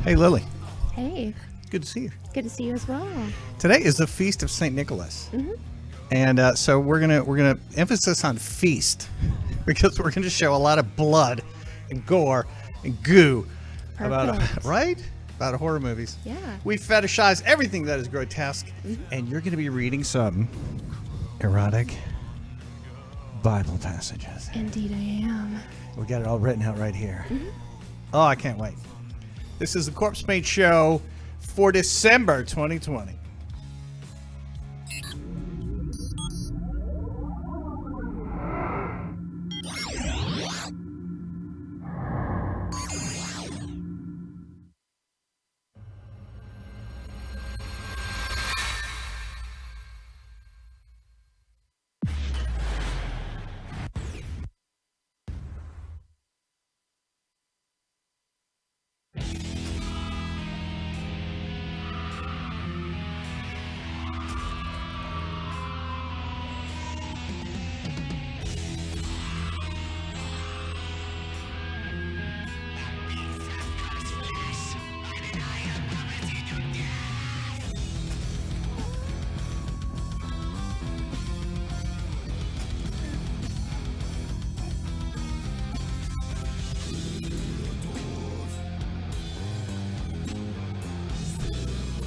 Hey, Lily. Hey. Good to see you. Good to see you as well. Today is the Feast of St. Nicholas. Mm-hmm. And so we're gonna emphasis on feast because we're gonna show a lot of blood and gore and goo about horror movies. Yeah. We fetishize everything that is grotesque, and you're gonna be reading some erotic Bible passages. Indeed, I am. We got it all written out right here. Oh, I can't wait. This is the Corpsepaint Show for December 2020.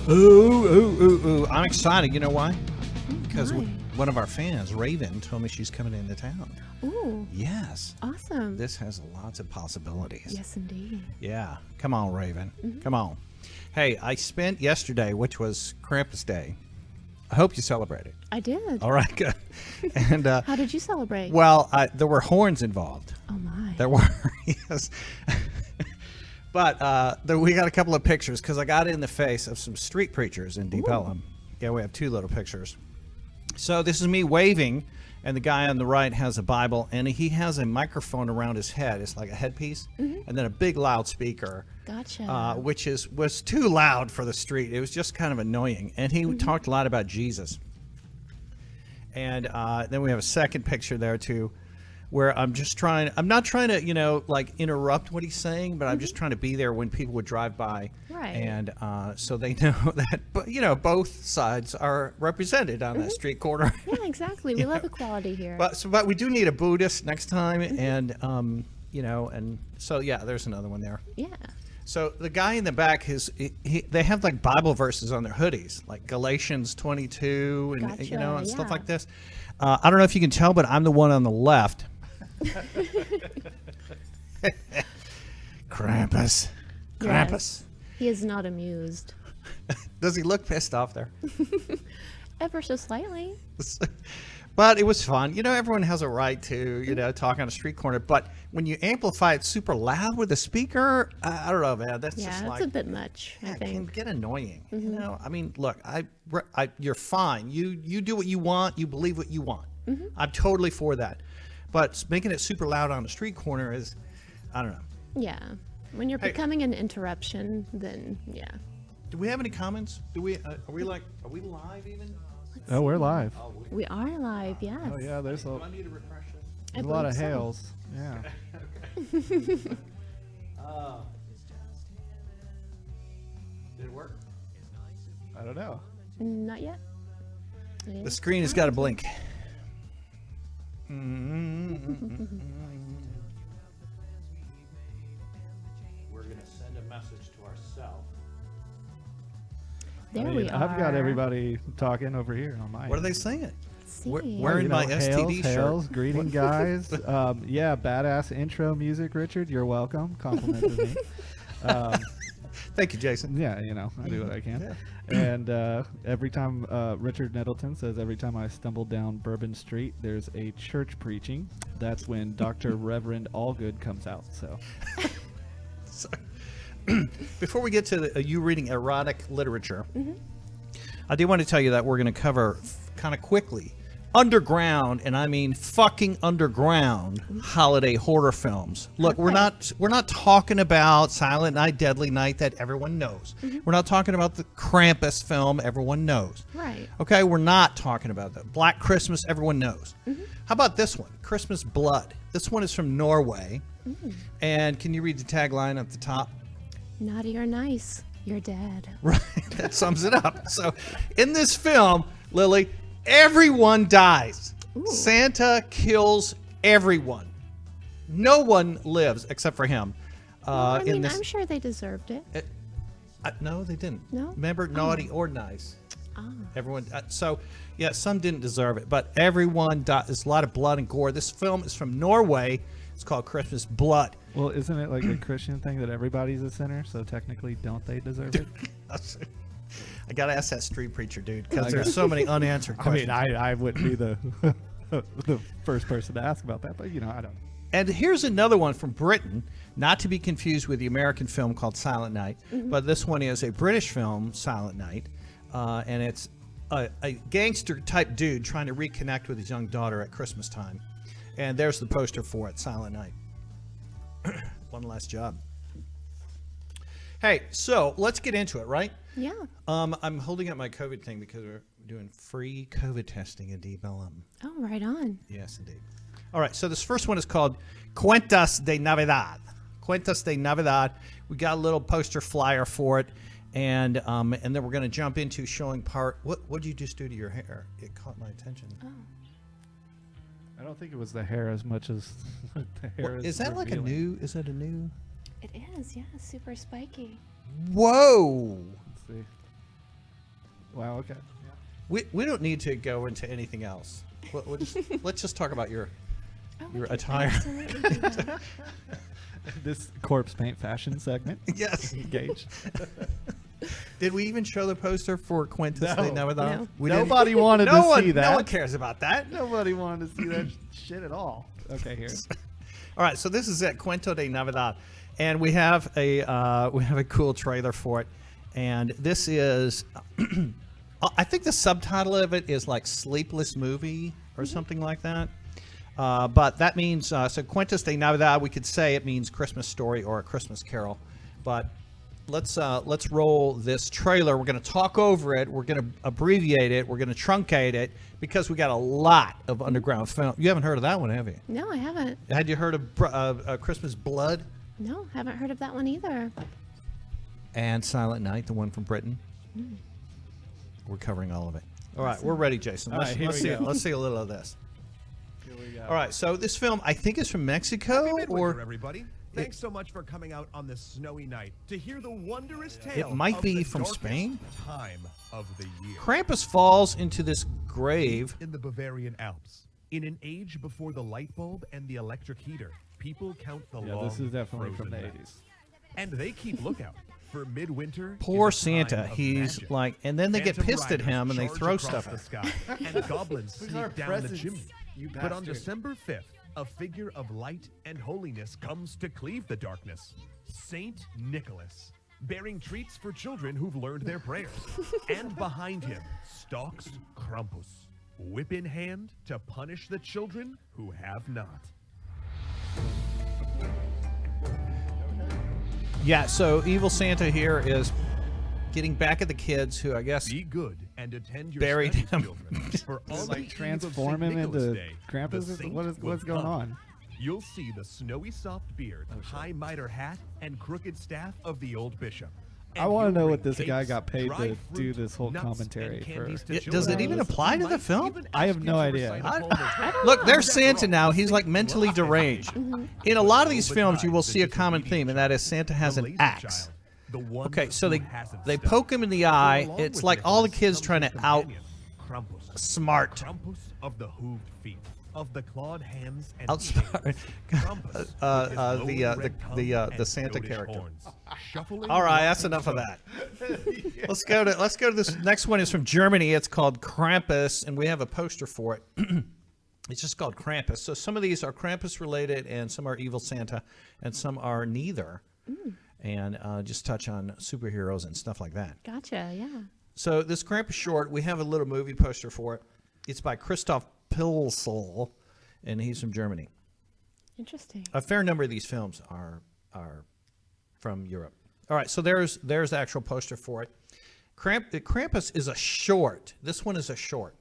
Ooh. I'm excited. You know why? Because one of our fans, Raven, told me she's coming into town. Ooh. Yes. Awesome. This has lots of possibilities. Yes, indeed. Yeah. Come on, Raven. Come on. Hey, I spent yesterday, which was Krampus Day. I hope you celebrated. I did. All right, good. And how did you celebrate? Well, there were horns involved. Oh, my. There were, yes. But we got a couple of pictures because I got in the face of some street preachers in Deep Ellum. Yeah, we have two little pictures. So this is me waving, and the guy on the right has a Bible, and he has a microphone around his head. It's like a headpiece, and then a big loudspeaker. Gotcha. Which was too loud for the street. It was just kind of annoying. And he talked a lot about Jesus. And then we have a second picture there too, where I'm not trying to, like interrupt what he's saying, but I'm just trying to be there when people would drive by. Right. And so they know that, both sides are represented on that street corner. Yeah, exactly. We love equality here. But we do need a Buddhist next time. And, and so, yeah, there's another one there. Yeah. So the guy in the back, they have like Bible verses on their hoodies, like Galatians 22 and, Gotcha, and stuff like this. I don't know if you can tell, but I'm the one on the left. Krampus. Yes. He is not amused. Does he look pissed off there? Ever so slightly. But it was fun. Everyone has a right to, talk on a street corner. But when you amplify it super loud with a speaker, I don't know, man. That's just like... that's a bit much, I think. It can get annoying. I mean, look, you're fine. You do what you want. You believe what you want. I'm totally for that. But making it super loud on the street corner is, I don't know. Yeah. When you're becoming an interruption, then, yeah. Do we have any comments? Are we live even? We're live. We are live, yes. Oh, yeah, there's Do I need to refresh this? a lot of hails. Yeah. Did it work? I don't know. Not yet. The screen has got to blink. We're going to send a message to ourselves. There we are. I've got everybody talking over here on my What are they saying? See. Wearing my STD hails, shirt. greeting guys. Yeah, badass intro music, Richard. You're welcome. Complimented me. Thank you, Jason. Yeah, I do what I can. Yeah. And every time Richard Nettleton says, every time I stumble down Bourbon Street, there's a church preaching. That's when Dr. Reverend Allgood comes out. So, before we get to you reading erotic literature, I do want to tell you that we're going to cover kind of quickly underground, and I mean fucking underground holiday horror films. Look, we're not talking about Silent Night, Deadly Night that everyone knows. We're not talking about the Krampus film everyone knows. Right. Okay, we're not talking about that. Black Christmas everyone knows. How about this one? Christmas Blood. This one is from Norway. And can you read the tagline at the top? Naughty or nice, you're dead. Right, that sums it up. So, in this film, Lily, everyone dies. Ooh. Santa kills everyone. No one lives except for him. I mean, in this, I'm sure they deserved it. no, they didn't. No? Remember, naughty or nice. Ah. Everyone. So, yeah, some didn't deserve it, but everyone died. There's a lot of blood and gore. This film is from Norway. It's called Christmas Blood. Well, isn't it like a Christian thing that everybody's a sinner? So technically, don't they deserve it? I gotta ask that street preacher dude because there's so many unanswered questions. I wouldn't be the the first person to ask about that, but I don't. And here's another one from Britain, not to be confused with the American film called Silent Night, but this one is a British film, Silent Night, and it's a gangster-type dude trying to reconnect with his young daughter at Christmas time. And there's the poster for it, Silent Night. One last job. Hey, so let's get into it, right? Yeah. I'm holding up my COVID thing because we're doing free COVID testing in Deep Ellum. Oh, right on. Yes, indeed. All right, so this first one is called Cuentas de Navidad. Cuentas de Navidad. We got a little poster flyer for it, and then we're going to jump into showing part. What did you just do to your hair? It caught my attention. Oh. I don't think it was the hair as much as the hair. Is that like a new? Is that a new? It is, yeah. Super spiky. Whoa! Let's see. Wow. Okay. We don't need to go into anything else. We'll just, let's just talk about your could attire. absolutely do that. This corpse paint fashion segment. Yes. Engage. Did we even show the poster for Cuentas de Navidad? No. We didn't. Nobody wanted to see that. No one cares about that. Nobody wanted to see that shit at all. Okay, here. All right, so this is it, Cuento de Navidad, and we have a cool trailer for it, and this is, I think the subtitle of it is like Sleepless Movie or something like that, but that means so Cuentos de Navidad. We could say it means Christmas story or a Christmas carol, but let's roll this trailer. We're going to talk over it. We're going to abbreviate it. We're going to truncate it because we got a lot of underground film. You haven't heard of that one, have you? No, I haven't. Had you heard of Christmas Blood No, haven't heard of that one either. and Silent Night, the one from Britain? We're covering all of it. All right, we're ready, Jason. All Let's, right, here let's we see. go. Let's see a little of this. Here we go. All right, so this film I think is from Mexico Happy Midwinter, or everybody. Thanks so much for coming out on this snowy night to hear the wondrous tale. It might of be the from darkest Spain. Time of the year. Krampus falls into this grave. In the Bavarian Alps, in an age before the light bulb and the electric heater, people count the Yeah, long this is definitely frozen from the nights. 80s. And they keep lookout for midwinter. Poor is a time Santa. of He's magic. like, and then they get Phantom pissed at riders him and they charge throw across stuff the at him. sky, and goblins These are sneak down the presents, chimney. you But on bastard. December 5th, a figure of light and holiness comes to cleave the darkness. Saint Nicholas, bearing treats for children who've learned their prayers. And behind him stalks Krampus, whip in hand to punish the children who have not. Yeah, so evil Santa here is getting back at the kids who I guess Be good and attend your Buried studies, him. children. For on Like the eve of transform Saint him Nicholas into Day, Krampus? the saint What's will going come. on? You'll see the snowy soft beard, high mitre hat, and crooked staff of the old bishop. I And want to he'll know what bring this guy cakes, got paid dried to do fruit, this whole nuts, and commentary for. candies to Does it children. even He apply to the Might film? even I have ask no you to idea. recite a I- poem or two. Look, there's After all, Santa now. the He's saint like mentally will deranged. often In a lot of these but films, you will guide see a the common disobedient theme, and that is child, Santa has the an lazy axe. child, the one Okay, so who they hasn't they studied. poke him in the So eye. along It's with like all the Nicholas kids comes trying his to out companion, Krampus. smart. Krampus of the hooved feet, of the clawed hands and Outsmart. chains. Krampus with his low red tongue the and Santa goatish character. horns, shuffling All right, along that's the enough of road. that. Let's go to this next one. Is from Germany. It's called Krampus, and we have a poster for it. It's just called Krampus. So some of these are Krampus related, and some are Evil Santa, and some are neither. And just touch on superheroes and stuff like that. Gotcha, yeah. So this Krampus short, we have a little movie poster for it. It's by Christoph Pilsel, and he's from Germany. Interesting. A fair number of these films are from Europe. All right, so there's the actual poster for it. Krampus is a short. This one is a short.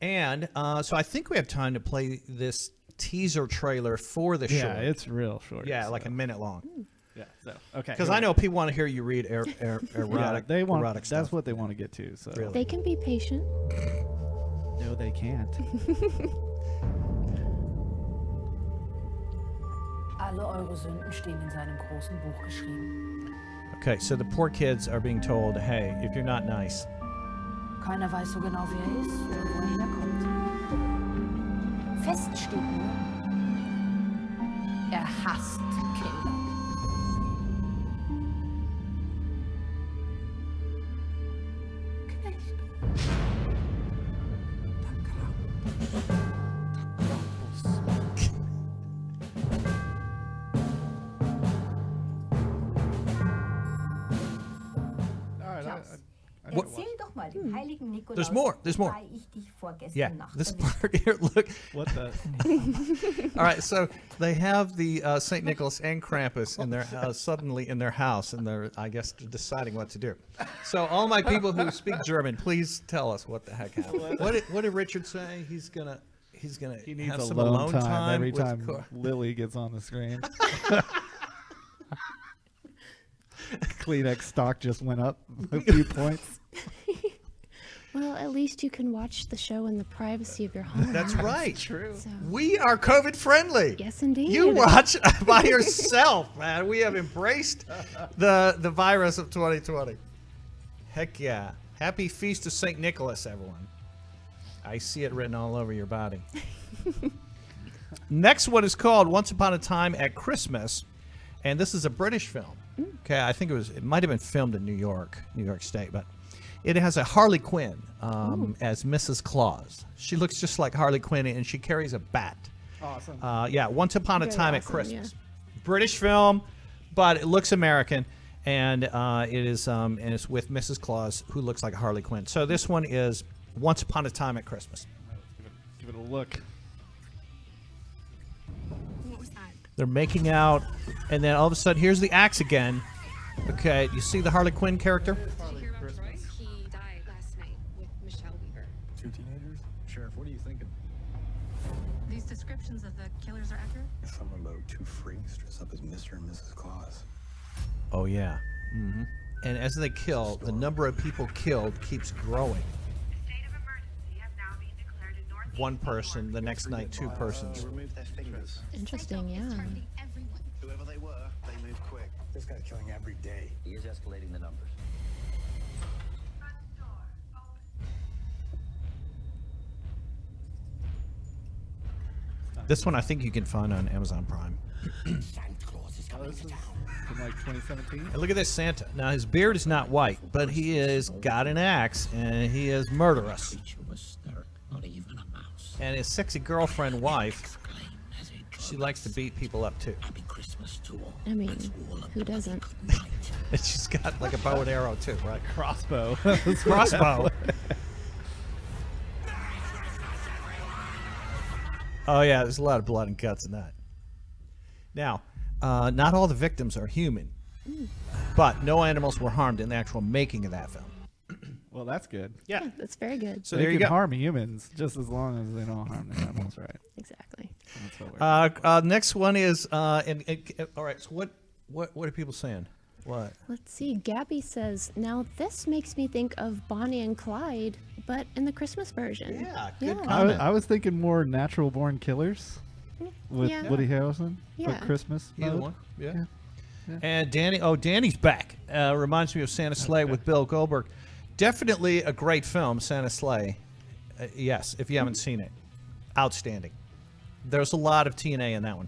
And so I think we have time to play this teaser trailer for the Yeah, short. it's real short. Yeah, so. like a minute long. Yeah. So okay. Because I know people want to hear you read erotic. They want. erotic That's stuff. what they want to get to. So Really? They can be patient. no, they can't. Alle eure Sünden stehen in seinem großen Buch geschrieben. Okay, so the poor kids are being told, hey, if you're not nice, Keiner weiß so genau, wie er ist oder wo er herkommt. Fest steht nur, er hasst Kinder. Knecht. All right. Klaus, What- erzähl doch mal dem heiligen Nikolaus, There's more, there's more. wobei ich dich vorgestern yeah, Nacht this erwischt part here, look. What the? All right, so they have the St. Nicholas and Krampus in their suddenly in their house, and they're, I guess, deciding what to do. So all my people who speak German, please tell us what the heck happened. What did Richard say? He's gonna He needs have a some alone time every with time Cor- Lily gets on the screen. Kleenex stock just went up a few points. Well, at least you can watch the show in the privacy of your home. That's right. True. So, We are COVID friendly. yes, indeed. You watch by yourself, man. We have embraced the virus of 2020. Heck yeah. Happy Feast of St. Nicholas, everyone. I see it written all over your body. Next one is called Once Upon a Time at Christmas, and this is a British film. Okay, I think it might have been filmed in New York State, but it has a Harley Quinn as Mrs. Claus. She looks just like Harley Quinn, and she carries a bat. Awesome. Yeah, Once Upon a Very Time at awesome, Christmas. British film, but it looks American, and it is and it's with Mrs. Claus, who looks like Harley Quinn. So this one is Once Upon a Time at Christmas. Give it a look. What was that? They're making out, and then all of a sudden, here's the axe again. Okay, you see the Harley Quinn character? Did you hear about Troy? He died last night with Michelle Weaver. 2 teenagers? Sheriff, what are you thinking? These descriptions of the killers are accurate? Something about 2 freaks dressed up as Mr. and Mrs. Claus. Oh, yeah. And as they kill, the number of people killed keeps growing. One person, the next night, 2 persons. Remove their fingers. Interesting, yeah. Targeting everyone. Whoever they were, they move quick. This guy's killing every day. He is escalating the numbers. This one I think you can find on Amazon Prime. Santa Claus is coming to town. From like 2017. And look at this Santa. Now, his beard is not white, but he has got an axe, and he is murderous. Not even a mouse. And his sexy girlfriend wife, Claim as a she likes to beat people up, too. Happy Christmas to all. I mean, who doesn't? And she's got like a bow and arrow, too, right? Crossbow. Crossbow. Oh, yeah, there's a lot of blood and guts in that. Now, not all the victims are human, but no animals were harmed in the actual making of that film. Well, that's good. Yeah. Yeah, that's very good. So They there you can go. harm humans just as long as they don't harm the animals, right? Exactly. That's what we're Next one is, all right, so what are people saying? What? Let's see. Gabby says, now this makes me think of Bonnie and Clyde, but in the Christmas version. Yeah, good Yeah. comment. I was thinking more natural born killers with Yeah. Woody Harrelson. Yeah. For Christmas. Either mode. one. Yeah. Yeah. And Danny's back. Reminds me of Santa Sleigh with Bill Goldberg. Definitely a great film, Santa Sleigh. Yes, if you haven't seen it. Outstanding. There's a lot of TNA in that one.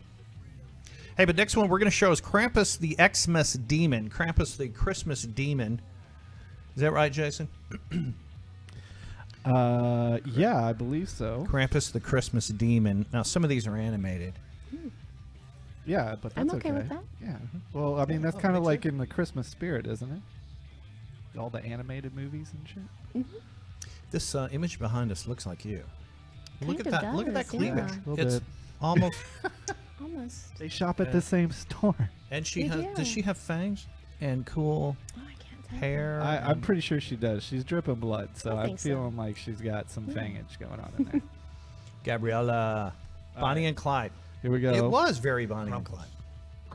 Hey, but next one we're going to show is Krampus the Xmas Demon. Krampus the Christmas Demon. Is that right, Jason? Yeah, I believe so. Krampus the Christmas Demon. Now, some of these are animated. Yeah, but I'm that's okay with that. Yeah. Well, I mean, that's Oh, kind me of too. like in the Christmas spirit, isn't it? All the animated movies and shit. This image behind us looks like you. Look at Kinda that! Look at that does, cleavage. yeah. A little It's bit. almost. Almost. They shop at Yeah. the same store. And she They has. do. Does she have fangs and cool Oh, I can't tell. hair? I'm and- pretty sure she does. She's dripping blood, so I I'm think so. feeling like she's got some fangage going on in there. Gabriella, Bonnie right. and Clyde. Here we go. It was very Bonnie and Clyde.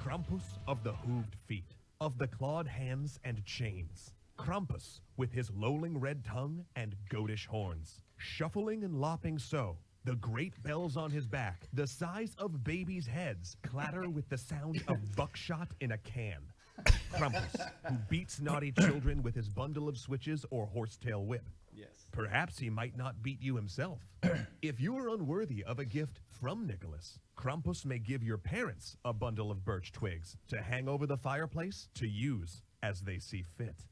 Krampus of the hooved feet, of the clawed hands and chains. Krampus with his lolling red tongue and goatish horns. Shuffling and lopping so, the great bells on his back, the size of babies' heads, clatter with the sound of buckshot in a can. Krampus, who beats naughty children with his bundle of switches or horsetail whip. Yes. Perhaps he might not beat you himself. If you are unworthy of a gift from Nicholas, Krampus may give your parents a bundle of birch twigs to hang over the fireplace to use as they see fit.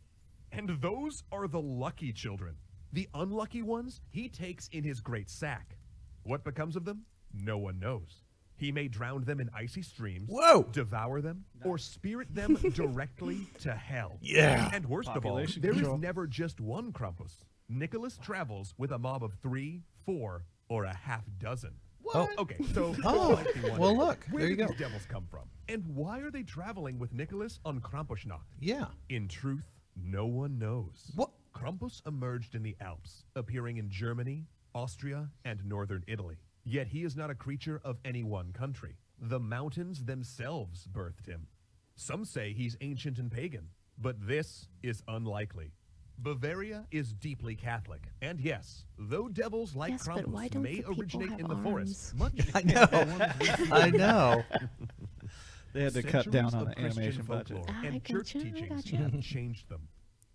And those are the lucky children. The unlucky ones he takes in his great sack. What becomes of them? No one knows. He may drown them in icy streams, Whoa! devour them, or spirit them directly to hell. Yeah. And worst Population of all, there control. is never just one Krampus. Nicholas travels with a mob of 3, 4, or a half dozen. What? Okay, so Oh, you might be wondering, well, look, where there you did go. these devils come from? And why are they traveling with Nicholas on Krampusnacht? Yeah. In truth, no one knows. What? Krampus emerged in the Alps, appearing in Germany, Austria, and northern Italy. Yet he is not a creature of any one country. The mountains themselves birthed him. Some say he's ancient and pagan, but this is unlikely. Bavaria is deeply Catholic, and yes, though devils like Yes, but why Krampus don't may the people originate have in the forest, arms? much I know. I know. They had to cut down on centuries the of Christian animation budget. folklore I and church gotcha, I teachings gotcha. have changed them.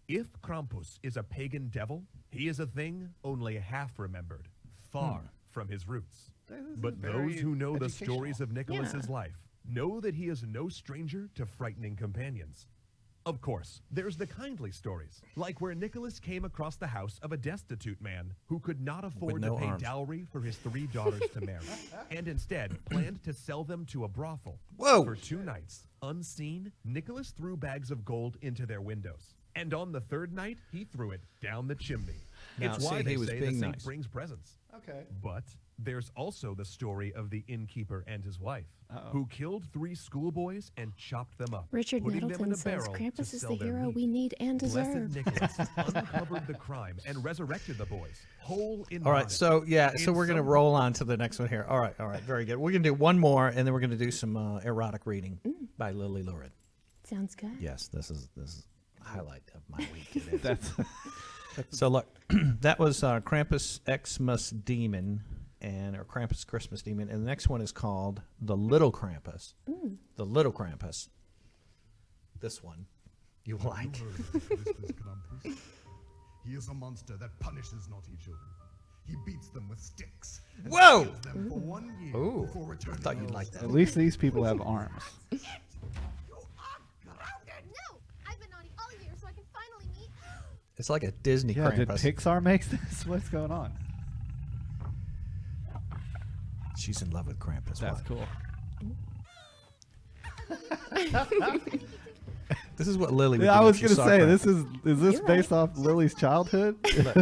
If Krampus is a pagan devil, he is a thing only half remembered, far from his roots. But those who know the stories of Nicholas's life know that he is no stranger to frightening companions. Of course, there's the kindly stories, like where Nicholas came across the house of a destitute man who could not afford no to pay arms. dowry for his 3 daughters to marry, and instead planned to sell them to a brothel. Whoa. For 2 nights, unseen, Nicholas threw bags of gold into their windows. And on the 3rd night, he threw it down the chimney. Now, It's why see, they he was say being the saint nice. brings presents. Okay. But there's also the story of the innkeeper and his wife, who killed 3 schoolboys and chopped them up, Richard putting them in Nettleton a says barrel to Krampus is the sell their hero meat. we need and deserve. Blessed Nicholas uncovered the crime and resurrected the boys, whole in All right, body. so yeah, so In we're gonna some- roll on to the next one here. All right, very good. We're gonna do one more, and then we're gonna do some erotic reading by Lily Lurid. Sounds good. Yes, this is a highlight of my week. It is. That's So look, that was Krampus Xmas Demon, or Krampus Christmas Demon, and the next one is called the Little Krampus. The Little Krampus. This one you will like. Christmas Krampus. He is a monster that punishes naughty children. He beats them with sticks and Whoa! kills them for 1 year Ooh, before I returning thought you'd home. like that. at least these people have arms. No! I've been naughty all year, so I can finally meet. It's like a Disney Yeah, did Krampus. Pixar make this? What's going on? She's in love with Krampus. That's Why? cool. This is what Lily would Yeah, do I if was she gonna saw say, Krampus. is this You're based right. off Lily's childhood?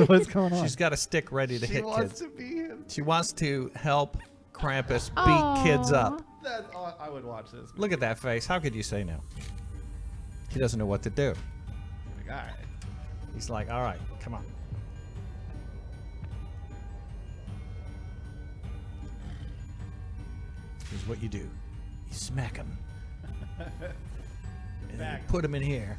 What's going on? She's got a stick ready to hit kids. to be him. She wants to help Krampus beat kids up. I would watch this. Look at that face. How could you say no? He doesn't know what to do. Like, all right. He's like, all right, come on. Here's what you do. You smack him. And then you put him in here.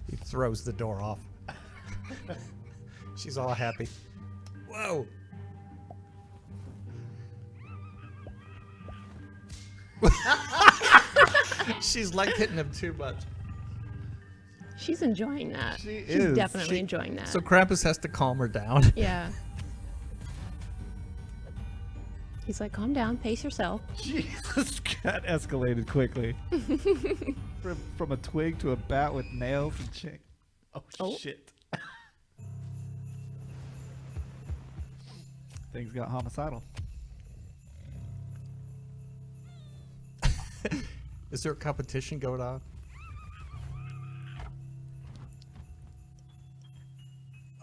He throws the door off. She's all happy. Whoa. She's like hitting him too much. She's enjoying that. She She's is. definitely enjoying that. So Krampus has to calm her down. yeah. He's like, calm down, pace yourself. Jesus, that escalated quickly. from a twig to a bat with nails and chain. Oh, shit. Things got homicidal. Is there a competition going on?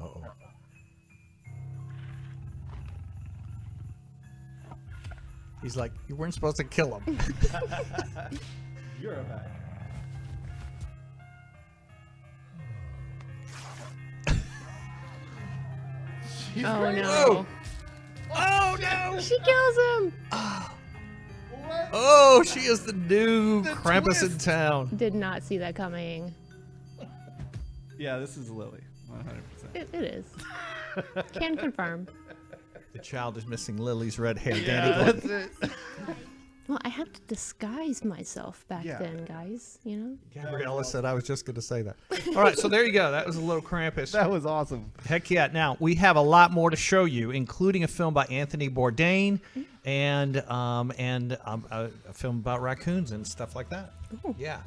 Uh-oh. He's like, you weren't supposed to kill him. You're a bat. Oh no. Whoa! Oh no! She kills him. Oh, she is the new Krampus in town. Did not see that coming. Yeah, this is Lily. 100%. It is. Can confirm. The child is missing Lily's red hair. Danny, That's it. Well, I had to disguise myself back then, guys. You know. Gabriella said I was just going to say that. All right, so there you go. That was a little Krampus. That was awesome. Heck yeah. Now, we have a lot more to show you, including a film by Anthony Bourdain and a film about raccoons and stuff like that. Ooh. Yeah.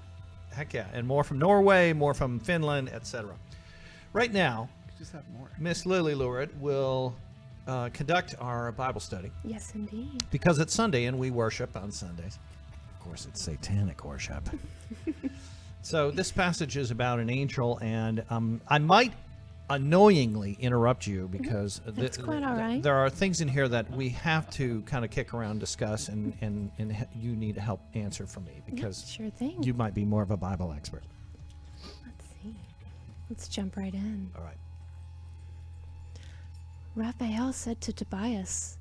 Heck yeah. And more from Norway, more from Finland, etc. Right now, Just have more. Miss Lily Lurid will conduct our Bible study Yes, indeed. because it's Sunday and we worship on Sundays. Of course, it's satanic worship. So this passage is about an angel, and I might annoyingly interrupt you because That's quite all right. there are things in here that we have to kind of kick around, discuss, and you need help answer for me because Sure thing. you might be more of a Bible expert. Let's see. Let's jump right in. All right. Raphael said to Tobias,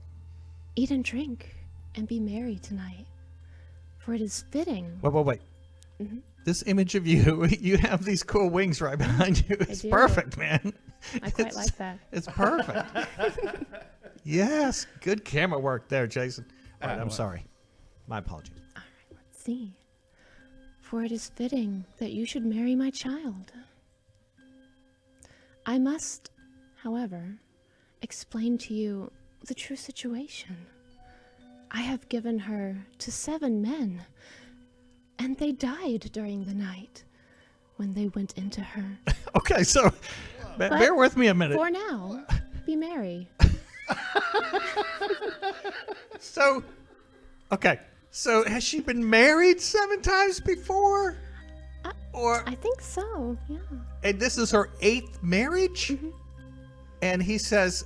"Eat and drink, and be merry tonight, for it is fitting." Wait. This image of you, you have these cool wings right behind you. It's do. perfect, man. I quite like that. It's perfect. Yes, good camera work there, Jason. All right, I'm sorry. My apologies. Let's see. "For it is fitting that you should marry my child. I must, however, explain to you the true situation. I have given her to 7 men, and they died during the night when they went into her. Okay, so bear with me a minute. For now, be merry." So has she been married 7 times before? Or I think so, yeah. and this is her 8th marriage? And he says,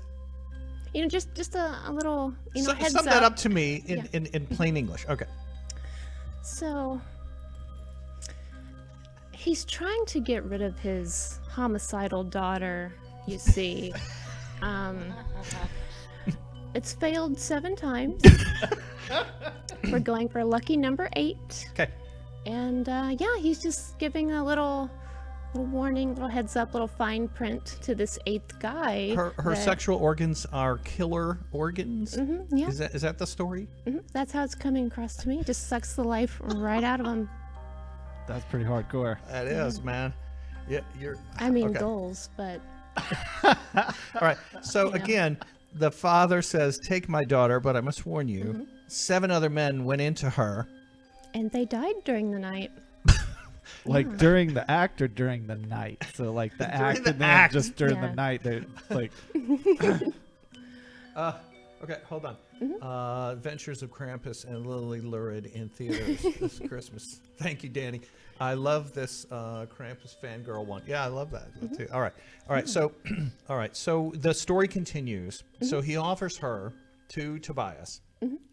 You know, just a little, heads sum up. that up to me Yeah. in plain English. Okay. So, he's trying to get rid of his homicidal daughter, you see. It's failed 7 times. We're going for lucky number 8. Okay. And, he's just giving a little warning, little heads up, little fine print to this 8th guy. Her that- sexual organs are killer organs? yeah. Is that the story? That's how it's coming across to me. Just sucks the life right out of him. That's pretty hardcore. That is, man. Yeah, you're. I mean, okay. goals, but All right. So again, the father says, "Take my daughter, but I must warn you, 7 other men went into her." and they died during the night. Like during the act or during the night? So like the During act the and then act. just during Yeah. the night, they're like, Okay, hold on. Adventures of Krampus and Lily Lurid in theaters this Christmas. Thank you, Danny. I love this Krampus fangirl one. Yeah, I love that too. All right. So, So the story continues. So he offers her to Tobias,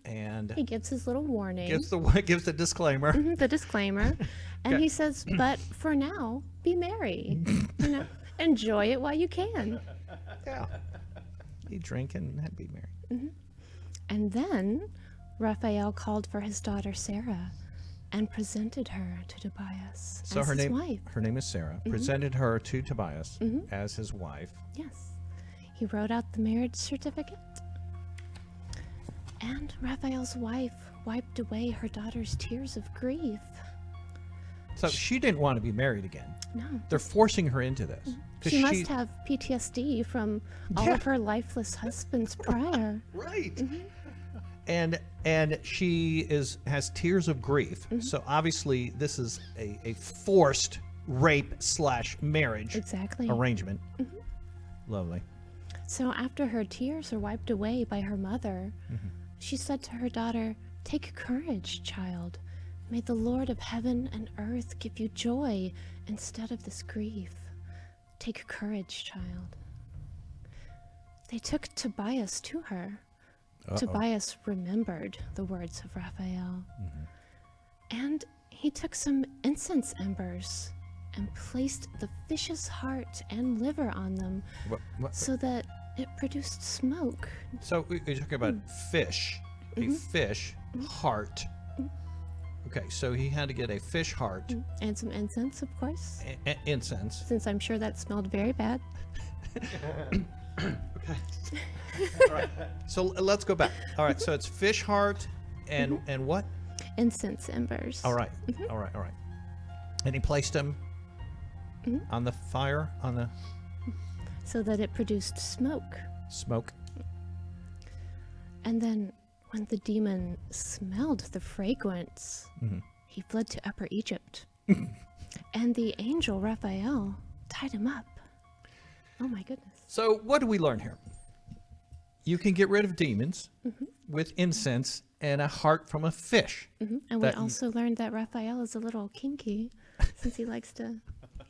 and He gives his little warning, gives the disclaimer. the disclaimer, and Okay. he says, "But for now, be merry. Enjoy it while you can." Yeah. Be drinking and be merry. And then Raphael called for his daughter Sarah and presented her to Tobias So as her his name wife. her name is Sarah. Presented her to Tobias as his wife. Yes. He wrote out the marriage certificate. And Raphael's wife wiped away her daughter's tears of grief. So she didn't want to be married again. No. They're forcing her into this. 'Cause She must have PTSD from all Yeah. of her lifeless husbands prior. Right. And she has tears of grief. So obviously this is a forced rape / marriage Exactly. arrangement. Lovely. So after her tears are wiped away by her mother, she said to her daughter, "Take courage, child. May the Lord of heaven and earth give you joy instead of this grief. Take courage, child." They took Tobias to her. Tobias remembered the words of Raphael. And he took some incense embers and placed the fish's heart and liver on them so that it produced smoke. So you're talking about fish, a fish heart Okay, so he had to get a fish heart, And some incense, of course, incense. since I'm sure that smelled very bad. So let's go back. All right, so it's fish heart and what? Incense embers. All right, all right, all right. And he placed them on the fire, on the So that it produced smoke. smoke. And then when the demon smelled the fragrance, he fled to Upper Egypt. And the angel Raphael tied him up. Oh my goodness. So what do we learn here? You can get rid of demons with incense and a heart from a fish. And we That- also learned that Raphael is a little kinky since he likes to,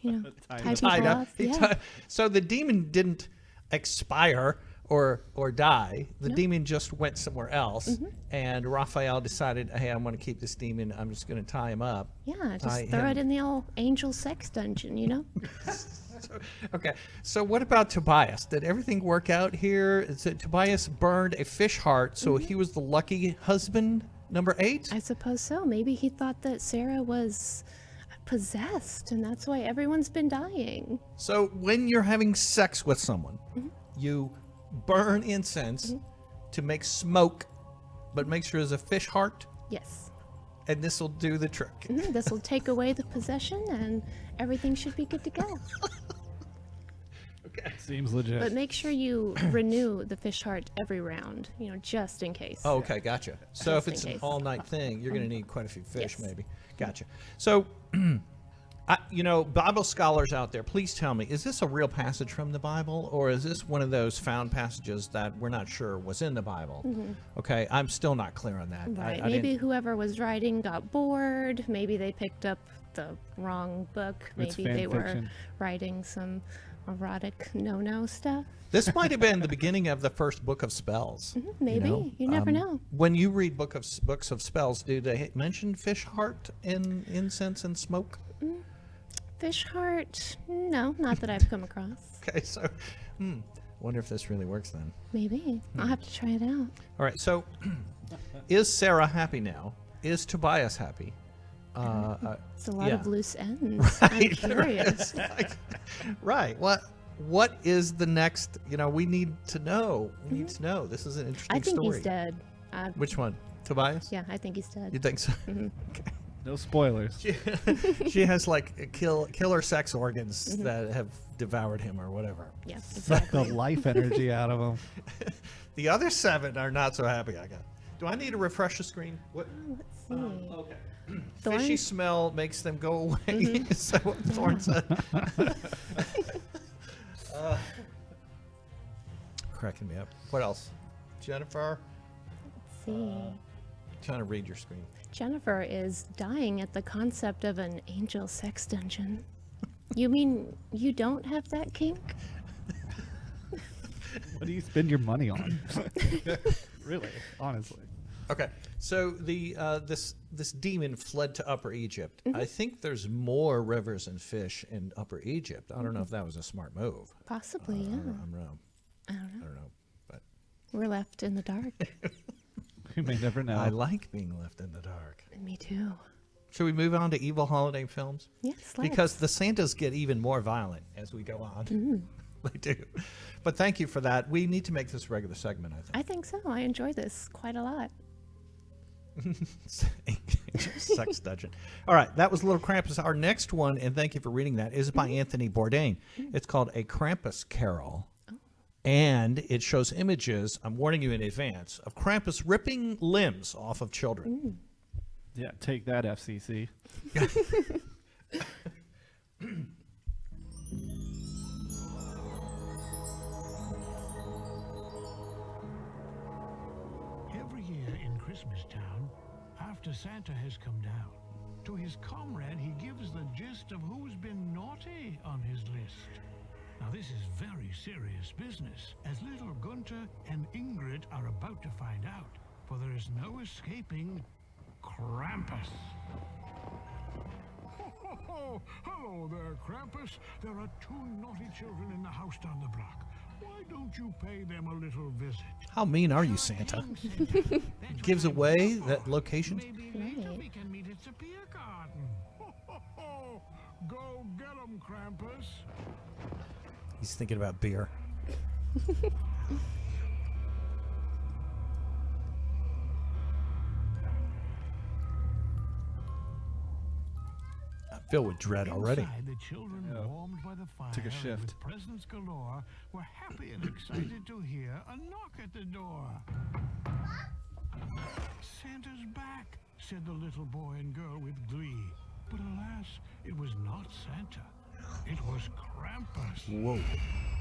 tie Tied people Tied up. up. He Yeah. So the demon didn't expire or die. The No. demon just went somewhere else. And Raphael decided, hey, I'm going to keep this demon. I'm just going to tie him up. Yeah, Tie just throw him. it in the old angel sex dungeon, Okay, so what about Tobias? Did everything work out here? Is it Tobias burned a fish heart, so he was the lucky husband, number 8? I suppose so. Maybe he thought that Sarah was possessed, and that's why everyone's been dying. So when you're having sex with someone, you burn incense to make smoke, but make sure there's a fish heart, Yes. and this will do the trick. This will take away the possession, and everything should be good to go. Seems legit. But make sure you renew the fish heart every round, just in case. Oh, okay, gotcha. So if Just in it's an case. all-night thing, you're going to need quite a few fish, Yes. maybe. Gotcha. So, Bible scholars out there, please tell me, is this a real passage from the Bible, or is this one of those found passages that we're not sure was in the Bible? Okay, I'm still not clear on that. Right. I Maybe didn't- whoever was writing got bored. Maybe they picked up the wrong book. It's Maybe they fan were fiction. writing some erotic no-no stuff. This might have been the beginning of the first book of spells. Maybe. You never know. When you read books of spells, do they mention fish heart and incense and smoke? Fish heart? No, not that I've come across. Okay, so wonder if this really works then. Maybe. I'll have to try it out. All right, so is Sarah happy now? Is Tobias happy? It's a lot yeah. of loose ends. I'm curious. Right. What is the next? We need to know. We need to know. This is an interesting I think story. he's dead. Which one? Tobias? Yeah, I think he's dead. You think so? Okay. No spoilers. She has like killer sex organs that have devoured him or whatever. Yeah, Suck the exactly. life energy out of him. The other 7 are not so happy. I got. Do I need to refresh the screen? What? Let's see. Okay. Thorn? Fishy smell makes them go away. Is that what Thorn said? Cracking me up. What else? Jennifer? Let's see. Trying to read your screen. Jennifer is dying at the concept of an angel sex dungeon. You mean you don't have that kink? What do you spend your money on? Really, honestly. Okay, so the this demon fled to Upper Egypt. I think there's more rivers and fish in Upper Egypt. I don't know if that was a smart move. Possibly, yeah. I'm wrong. I don't I know. don't know, but We're left in the dark. You may never know. I like being left in the dark. Me too. Should we move on to evil holiday films? Yes, let's. Because the Santas get even more violent as we go on. They do. But thank you for that. We need to make this a regular segment, I think. I think so. I enjoy this quite a lot. Sex dungeon. All right, that was Little Krampus. Our next one, and thank you for reading that, is by Anthony Bourdain. It's called A Krampus Carol. And it shows images, I'm warning you in advance, of Krampus ripping limbs off of children. Yeah, take that, FCC. Every year in Christmas Town, after Santa has come down, to his comrade he gives the gist of who's been naughty on his list. Now this is very serious business, as little Gunter and Ingrid are about to find out, for there is no escaping Krampus. Ho, ho, ho. Hello there, Krampus. There are 2 naughty children in the house down the block. Why don't you pay them a little visit? How mean are you, Santa? Gives away that location. Maybe later we can meet at the beer garden. Go get 'em, Krampus. He's thinking about beer. I feel with dread already. Inside, the children warmed by the fire Took a shift. with presents galore were happy and excited to hear a knock at the door. Santa's back, said the little boy and girl with glee. But alas, it was not Santa. It was Krampus. Whoa.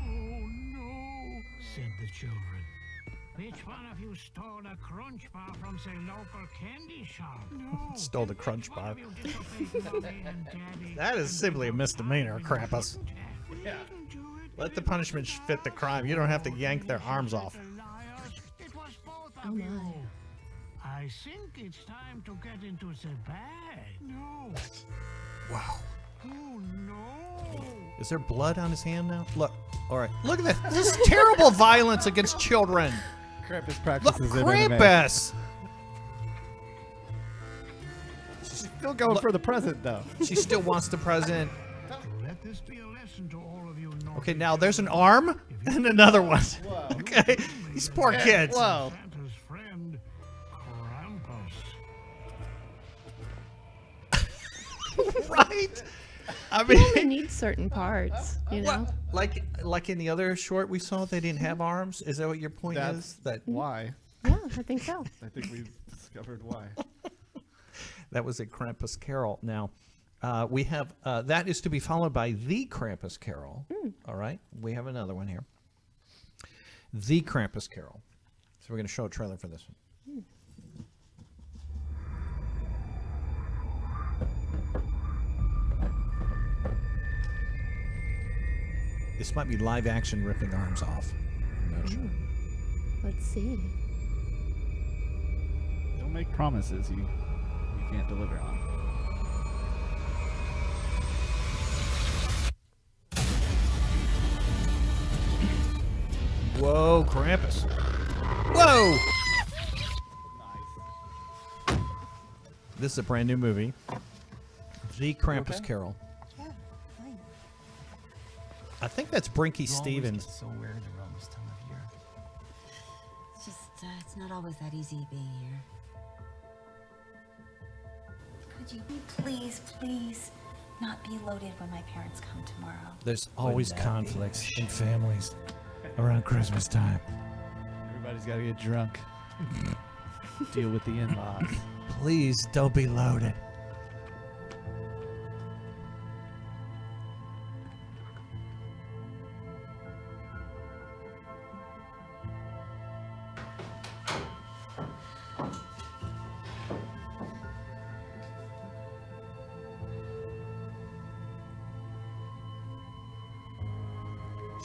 Oh no, said the children. Which one of you stole a crunch bar from the local candy shop? No. Stole the crunch Which one bar. of you disobeyed Mommy and Daddy? That is simply a misdemeanor, Krampus. Yeah. Let the punishment fit the crime. You don't have to yank their arms off. It was both of you. I think it's time to get into the bag. No. Wow. Oh no. Is there blood on his hand now? Look. All right. Look at this. This is terrible violence against children. Krampus Look, practices in MMA. Krampus. She's still going for the present, though. She still wants the present. Let this be a lesson to all of you. Okay, now there's an arm and another one. Okay, these poor kids. Whoa. Santa's friend, Krampus. Right? I You only mean, need certain parts, you know? like in the other short we saw, they didn't have arms. Is that what your point is? That Why? Yeah, I think so. I think we've discovered why. that was a Krampus Carol. Now, we have that is to be followed by the Krampus Carol. All right, we have another one here. The Krampus Carol. So we're going to show a trailer for this one. This might be live action ripping arms off. I'm not sure. Let's see. Don't make promises you can't deliver on. Whoa, Krampus. Whoa! This is a brand new movie. The Krampus Carol. Yeah, fine. I think that's Brinky Stevens. So weird around this time of year. It's just, it's not always that easy being here. Could you please not be loaded when my parents come tomorrow? There's always conflicts in families around Christmas time. Everybody's got to get drunk. Deal with the in-laws. Please don't be loaded.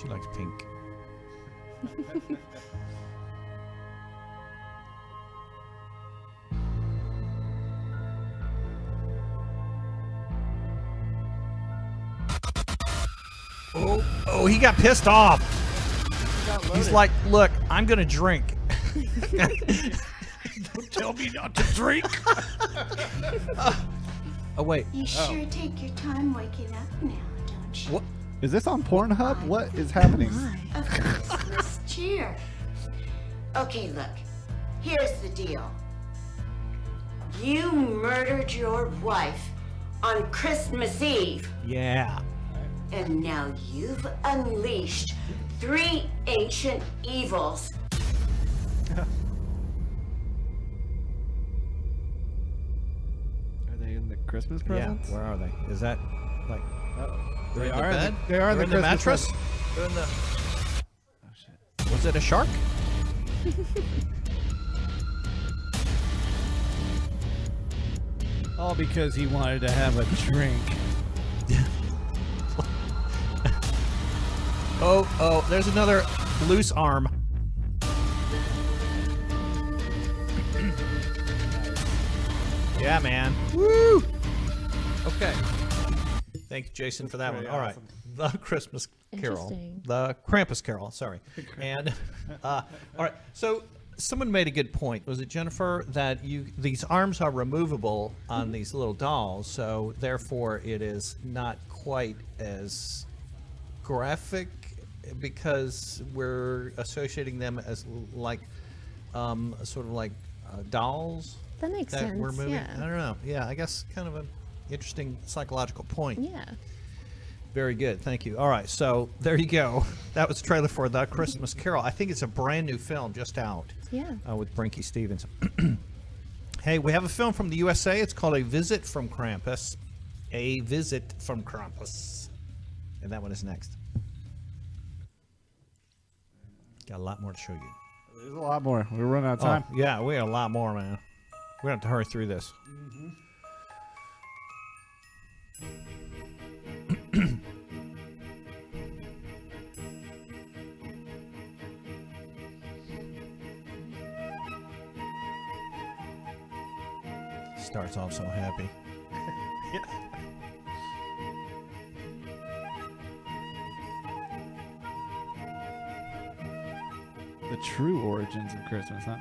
She likes pink. Oh, he got pissed off. He's like, look, I'm going to drink. Don't tell me not to drink. Oh, wait. You sure take your time waking up now, don't you? What? Is this on Pornhub? What is happening? A Christmas cheer. Okay, look. Here's the deal. You murdered your wife on Christmas Eve. Yeah. And now you've unleashed 3 ancient evils. Are they in the Christmas presents? Yeah, where are they? Is that like they're They in the are in bed? the- they are in They're the Christmas mattress? present. They're in the Oh shit. Was it a shark? All because he wanted to have a drink. Oh, there's another loose arm. Yeah, man. Woo! Okay. Thank you, Jason, for that one. All right. Awesome. The Christmas Carol. Interesting. The Krampus Carol, sorry. And, all right, so someone made a good point. Was it Jennifer? That these arms are removable on these little dolls, so therefore it is not quite as graphic because we're associating them as like sort of like dolls That makes sense. we're moving. Yeah. I don't know. Yeah, I guess kind of an interesting psychological point. Yeah. Very good. Thank you. All right, so there you go. That was the trailer for The Christmas Carol. I think it's a brand new film just out. Yeah. With Brinky Stevens. Hey, we have a film from the USA. It's called A Visit from Krampus. A Visit from Krampus. And that one is next. Got a lot more to show you. There's a lot more. We're running out of time. Oh, yeah, we got a lot more, man. We're going to have to hurry through this. Starts off so happy. The true origins of Christmas, huh?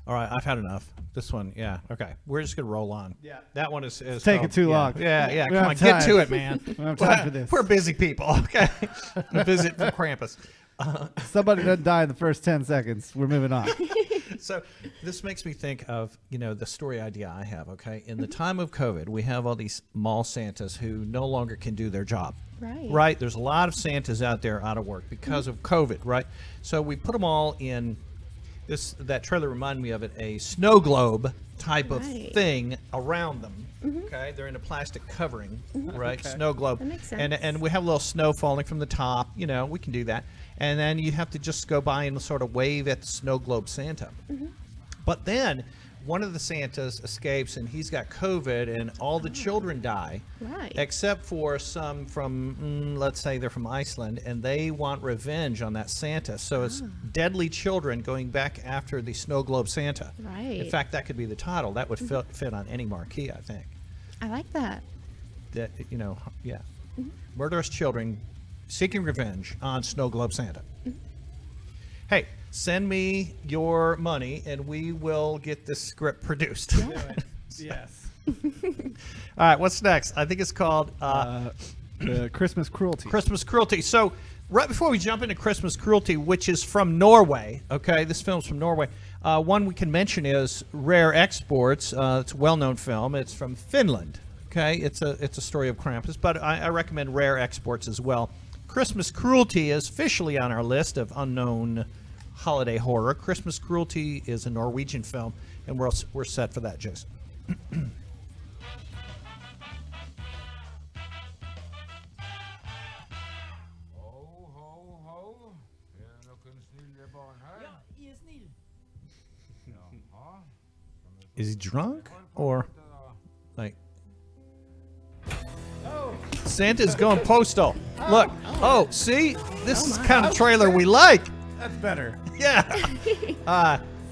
All right, I've had enough. This one, yeah, okay. We're just gonna roll on. Yeah. That one is taking called- too yeah, long. Yeah, We come don't on, have get to time. it, man. We don't have time for this. We're busy people, okay? A visit from Krampus. Somebody doesn't die in the first 10 seconds. We're moving on. So this makes me think of, the story idea I have, okay? In the time of COVID, we have all these mall Santas who no longer can do their job. Right. Right? There's a lot of Santas out there out of work because of COVID, right? So we put them all in that trailer reminded me of it, a snow globe type of Right. thing around them. Okay? They're in a plastic covering, right? Okay. Snow globe. That makes And sense. we have a little snow falling from the top, we can do that. And then you have to just go by and sort of wave at the snow globe Santa. But then one of the Santas escapes and he's got COVID and all the children die. Right. Except for some from, let's say they're from Iceland, and they want revenge on that Santa. So it's deadly children going back after the snow globe Santa. Right. In fact, that could be the title. That would fit on any marquee, I think. I like that. That, yeah. Murderous children seeking revenge on snow globe Santa. Hey, send me your money and we will get this script produced. Yes. All right, what's next? I think it's called The Christmas Cruelty. Christmas Cruelty. So right before we jump into Christmas Cruelty, which is from Norway, okay, this film's from Norway. One we can mention is Rare Exports. It's a well-known film. It's from Finland. Okay, it's a story of Krampus, but I recommend Rare Exports as well. Christmas Cruelty is officially on our list of unknown holiday horror. Christmas Cruelty is a Norwegian film, and we're set for that, Jason. Is he drunk or like? Santa's going postal. Look. Oh, see, this is the kind of trailer we like. That's better. Yeah.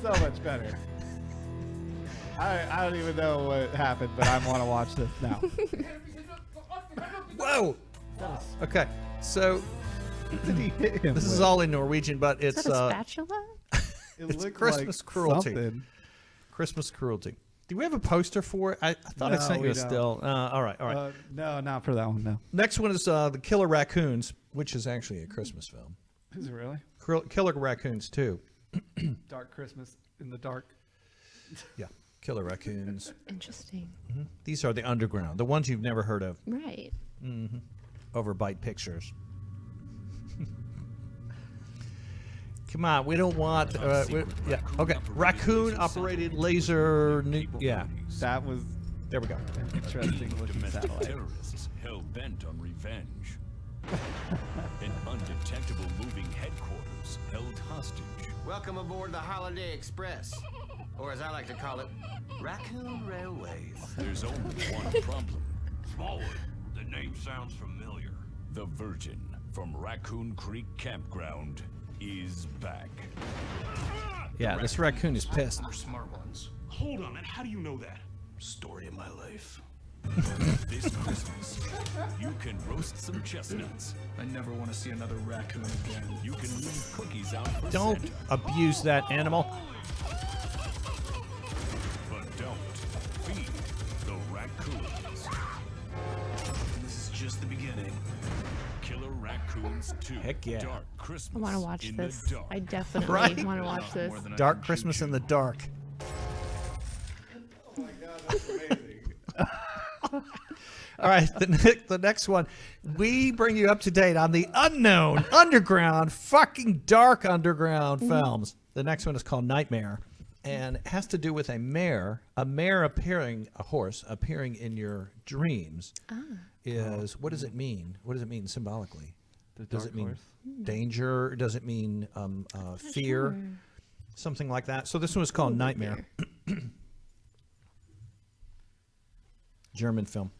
So much better. I don't even know what happened, but I want to watch this now. Whoa. Okay, so Did he hit him this is with? all in Norwegian, but Is it's that a spatula? It it's looked Christmas like Cruelty. something. Christmas Cruelty. Do we have a poster for it? I thought I No, sent you we a don't. still. All right. No, not for that one. No. Next one is The Killer Raccoons, which is actually a Christmas film. Is it really? Killer Raccoons 2. Dark Christmas in the dark. Yeah, Killer Raccoons. Interesting. These are the underground, the ones you've never heard of. Right. Overbite Pictures. Come on, we don't want. Yeah, okay. Raccoon operated laser. Yeah, That was there we go. an interesting looking Domestic satellite. terrorists hell bent on revenge. An undetectable moving headquarters held hostage. Welcome aboard the Holiday Express, or as I like to call it, Raccoon Railways. There's only one problem. Smallwood. The name sounds familiar. The Virgin from Raccoon Creek Campground is back. Yeah, this raccoon is pissed. We're smart ones. Hold on, man. How do you know that? Story of my life. This Christmas, you can roast some chestnuts. I never want to see another raccoon again. You can leave cookies out for Don't Santa. abuse that animal. But don't feed the raccoons. This is just the beginning. Killer Raccoons 2. Heck yeah. Dark I Christmas want to watch in this. the dark. I definitely Right? want to watch this. Dark Christmas in the dark. Oh my god, that's amazing. All right, the next one. We bring you up to date on the unknown, underground, fucking dark underground films. The next one is called Nightmare, and it has to do with a mare appearing, a horse appearing in your dreams. Is what does it mean? What does it mean symbolically? Does it mean danger? Does it mean fear? Sure. Something like that. So this one was called Nightmare. German film.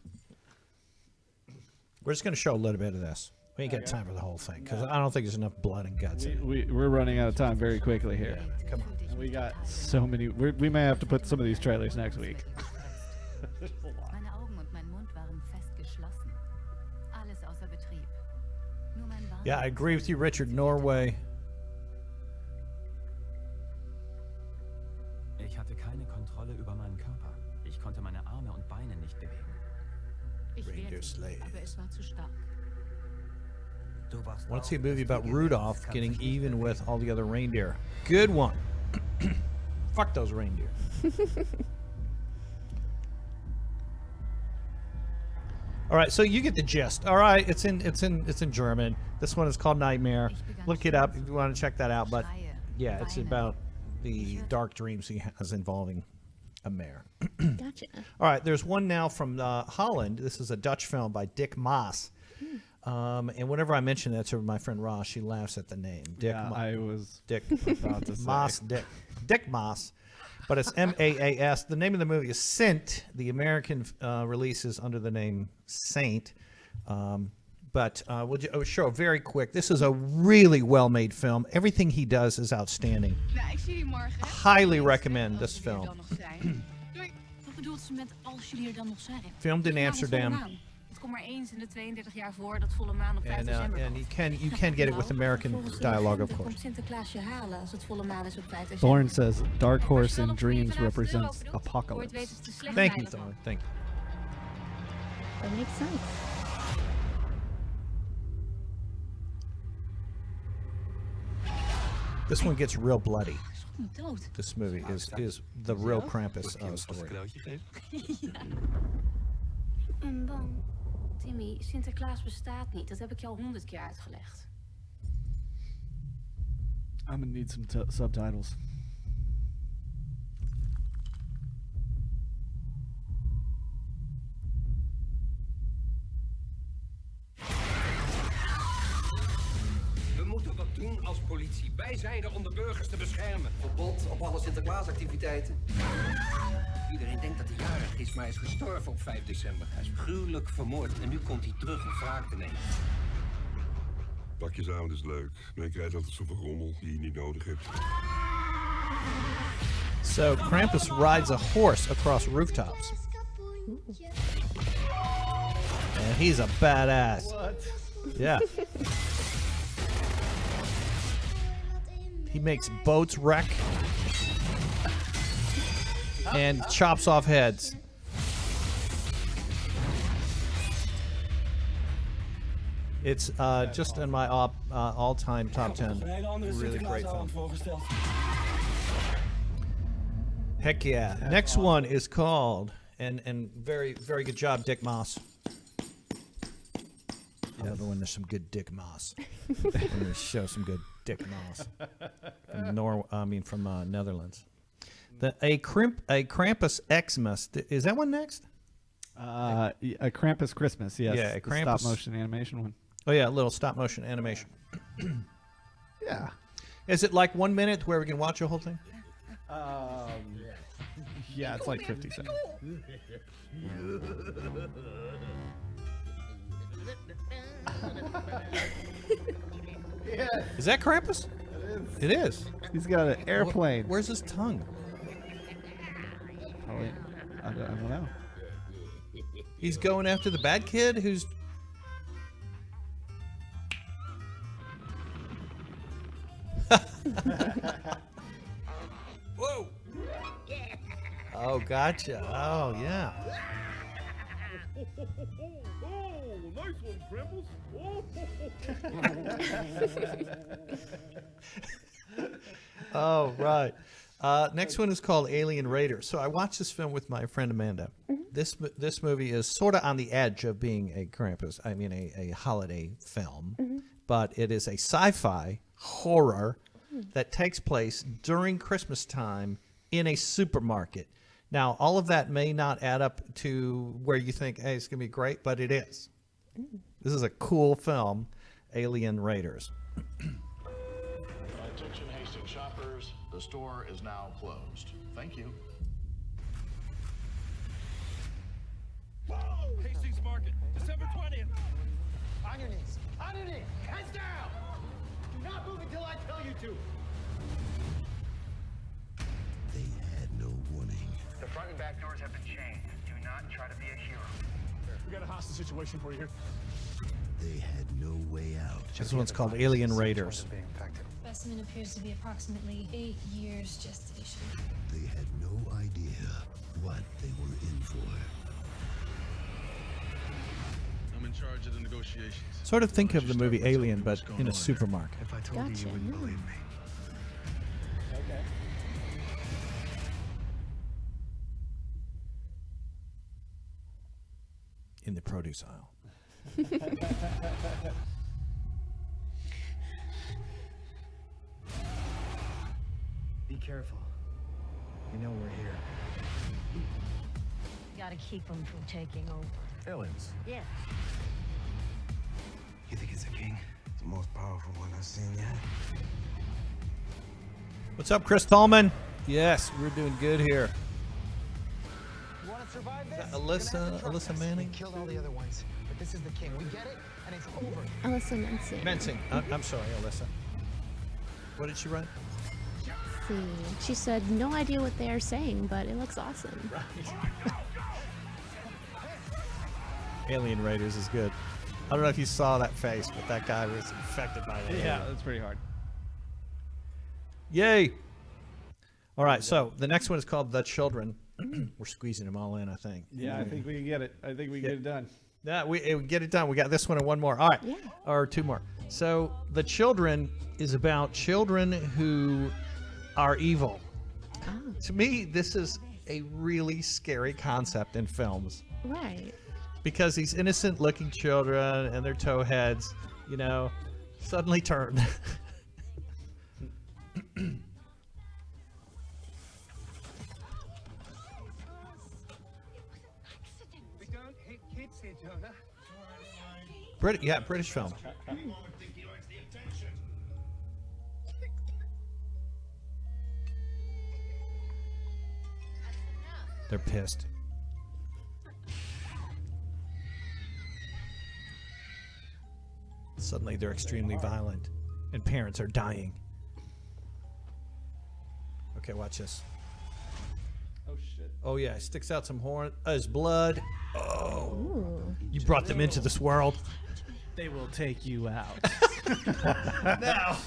We're just going to show a little bit of this. We ain't got time for the whole thing because I don't think there's enough blood and guts in it. We're running out of time very quickly here. Yeah, come on. And we got so many. We may have to put some of these trailers next week. Meine Augen und mein Mund waren fest geschlossen. Alles außer Betrieb. Nur mein Yeah, I agree with you, Richard. Norway. Ich hatte keine Kontrolle über meinen Körper. Ich konnte meine Arme und Beine nicht bewegen. Reindeer Slay. aber es war zu stark. Du warst I want to see a movie about Rudolph getting even with all the other reindeer. Good one. Fuck those reindeer. All right, so you get the gist. All right, it's in German. This one is called Nightmare. Look it up if you want to check that out. But yeah, it's about the dark dreams he has involving a mare. Gotcha. All right, there's one now from Holland. This is a Dutch film by Dick Maas. And whenever I mention that to my friend Ross, she laughs at the name. Dick. Yeah, I was Dick about to say. Maas. Dick Maas, but it's Maas. The name of the movie is Sint. The American release is under the name Saint. But we'll show very quick. This is a really well-made film. Everything he does is outstanding. Nou, ik zie jullie morgen. Highly recommend this film. Doei. Wat bedoelt ze met als jullie er dan nog zijn? Filmed in Amsterdam. Het komt maar eens in de 32 jaar voor dat volle maan op 5 december And you can get it with American dialogue, of komt course. Sinterklaas je halen als het volle maan is op 5 december. Thorne says Dark Horse in Dreams represents apocalypse. Thank you, Thorne. Thank you. That makes sense. This one gets real bloody. Dood. This movie is the real Krampus story. Ik ben bang. Timmy, Sinterklaas bestaat niet. Dat heb ik je al 100 keer uitgelegd. I'm gonna need some subtitles. We moeten wat doen als politie. Wij zijn er om de burgers te beschermen. Verbod op alle Sinterklaasactiviteiten. Iedereen denkt dat hij jarig is, maar hij is gestorven op 5 december. Hij is gruwelijk vermoord en nu komt hij terug om wraak te nemen. Pakjesavond is leuk, maar je krijgt altijd zoveel rommel die je niet nodig hebt. So Krampus rides a horse across rooftops. And he's a badass. What? Yeah. He makes boats wreck and chops off heads. It's just in my all-time top 10. Really great film. Heck yeah. Next one is called, and very, very good job, Dick Maas. I love it when there's some good Dick Maas. When they show some good Dick Maas. From Netherlands. A Krampus Xmas. Is that one next? A Krampus Christmas, yes. Yeah, a the Krampus stop-motion animation one. Oh yeah, a little stop-motion animation. Yeah. Is it like 1 minute where we can watch the whole thing? Yeah, it's like 50 seconds. Is that Krampus? It is. He's got an airplane. Where's his tongue? Probably, I don't know. He's going after the bad kid who's... Whoa! Oh, gotcha. Oh, yeah. Oh, nice one, Oh, right. Next one is called Alien Raiders. So I watched this film with my friend Amanda. This movie is sort of on the edge of being a Krampus, a holiday film, but it is a sci-fi horror that takes place during Christmas time in a supermarket. Now, all of that may not add up to where you think, hey, it's going to be great, but it is. This is a cool film, Alien Raiders. Attention Hastings shoppers, the store is now closed. Thank you. Hastings Market, December 20th. On your knees. On your knees. Hands down. Do not move until I tell you to. They had no warning. The front and back doors have been chained. Do not try to be a hero. We got a hostage situation for you here. They had no way out. This one's called Alien Raiders. Specimen appears to be approximately 8 years gestation. They had no idea what they were in for. I'm in charge of the negotiations. Sort of think of the movie Alien, but in a supermarket. If I told you, you wouldn't believe me. Okay. In the produce aisle. Be careful. You know we're here. You gotta keep them from taking over. Aliens. Yeah. You think it's a king? It's the most powerful one I've seen yet. What's up, Chris Tallman? Yes, we're doing good here. You want to survive this? Alyssa Manning? We killed all the other ones, but this is the king. We get it, and it's over. Alyssa Mensing. Mensing. I'm sorry, Alyssa. What did she write? See, she said, no idea what they are saying, but it looks awesome. Alien Raiders is good. I don't know if you saw that face, but that guy was infected by that. Yeah, that's pretty hard. Yay! All right, so the next one is called The Children. We're squeezing them all in, I think. Yeah, I think we can get it. I think we can get it done. Yeah, we get it done. We got this one and one more. All right, or two more. So The Children is about children who are evil. Oh. To me, this is a really scary concept in films. Right. Because these innocent-looking children and their towheads, suddenly turn. We don't hate kids here, Jonah. British film. They're pissed. Suddenly they're extremely violent and parents are dying. Okay, watch this. Oh shit. Oh yeah, it sticks out some horn. His blood. Oh. Ooh. You brought them into this world. They will take you out. Now,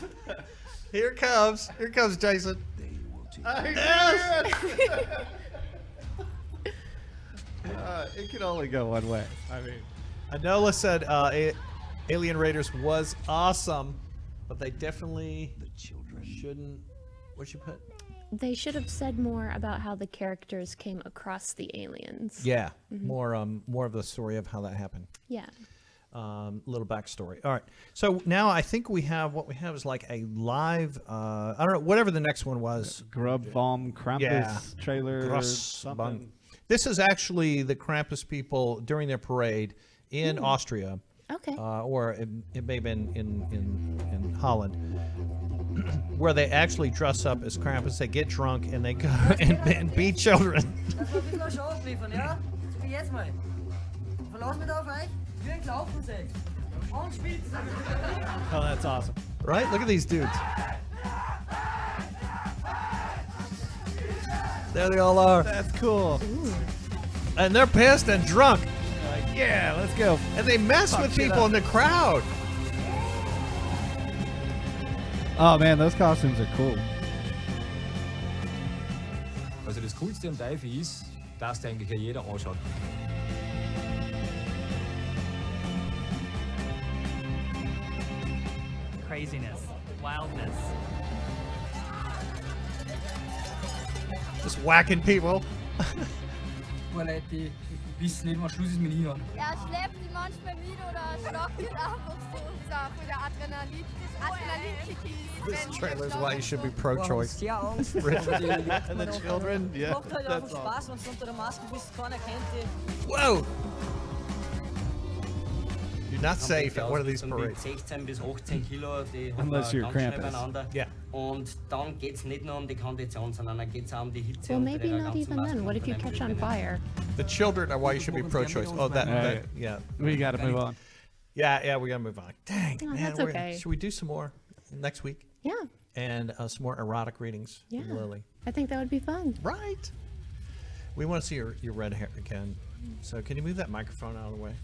here comes Jason. It can only go one way. I mean, Anola said Alien Raiders was awesome, but they definitely shouldn't. What'd you put? They should have said more about how the characters came across the aliens. Yeah, more of the story of how that happened. Yeah. Little backstory. All right. So now I think what we have is like a live. I don't know, whatever the next one was. Grub Bomb Krampus trailer. Gross Something. This is actually the Krampus people during their parade in Austria. Okay. Or it may have been in Holland, where they actually dress up as Krampus. They get drunk and they go and beat children. Oh, that's awesome. Right? Look at these dudes. There they all are. That's cool. And they're pissed and drunk. Like, yeah, let's go. And they mess with people in the crowd. Oh man, those costumes are cool. Also das Coolste am Teufel ist, dass der eigentlich ja jeder anschaut. Craziness, wildness. Just whacking people. Weil die wissen nicht, was Schluss ist mit ihnen. Er schleppt die manchmal mit oder schlagt ihn einfach so von der Adrenalin-Kickies. This trailer is why you should be pro-choice. Sehr Angst. And the children, yeah. Macht halt einfach Spaß, wenn du unter der Maske bist, keiner kennt dich. Whoa! You're not safe at one of these parades. 16 bis 18 Kilo, die haben Unless wir you're ganz schnell Krampus. beieinander. Yeah. Und dann geht es nicht nur um die Kondition, sondern dann geht es auch um die Hitze. Well, und maybe der not ganzen even then. What if you Masken catch on fire? The children are why you should be pro-choice. Oh, that, yeah. We gotta move on. Yeah, we gotta move on. Dang, Oh, man. that's okay. Should we do some more next week? Yeah. And some more erotic readings Yeah. from Lily. I think that would be fun. Right. We want to see your red hair again. So can you move that microphone out of the way?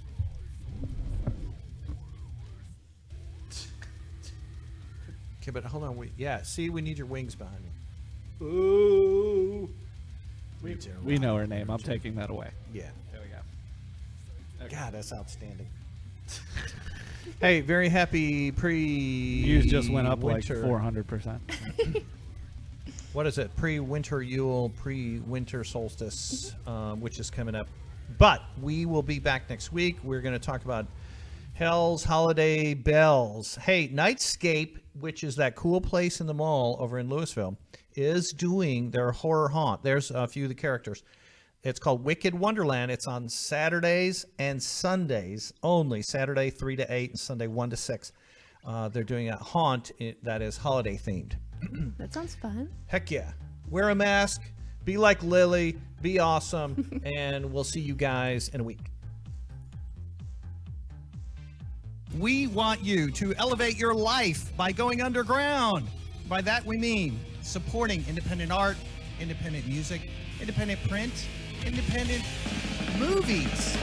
Okay, but hold on. See, we need your wings behind you. Ooh. Me too. We know her name. I'm taking that away. Yeah. There we go. Okay. God, that's outstanding. Hey, very happy Views just went up like winter. 400%. What is it? Pre-winter Yule, pre-winter solstice, which is coming up. But we will be back next week. We're going to talk about Hell's Holiday Bells. Hey, Nightscape, which is that cool place in the mall over in Louisville, is doing their horror haunt. There's a few of the characters. It's called Wicked Wonderland. It's on Saturdays and Sundays only. Saturday 3 to 8 and Sunday 1 to 6. They're doing a haunt that is holiday themed. That sounds fun. Heck yeah. Wear a mask. Be like Lily. Be awesome. And we'll see you guys in a week. We want you to elevate your life by going underground. By that we mean supporting independent art, independent music, independent print, independent movies.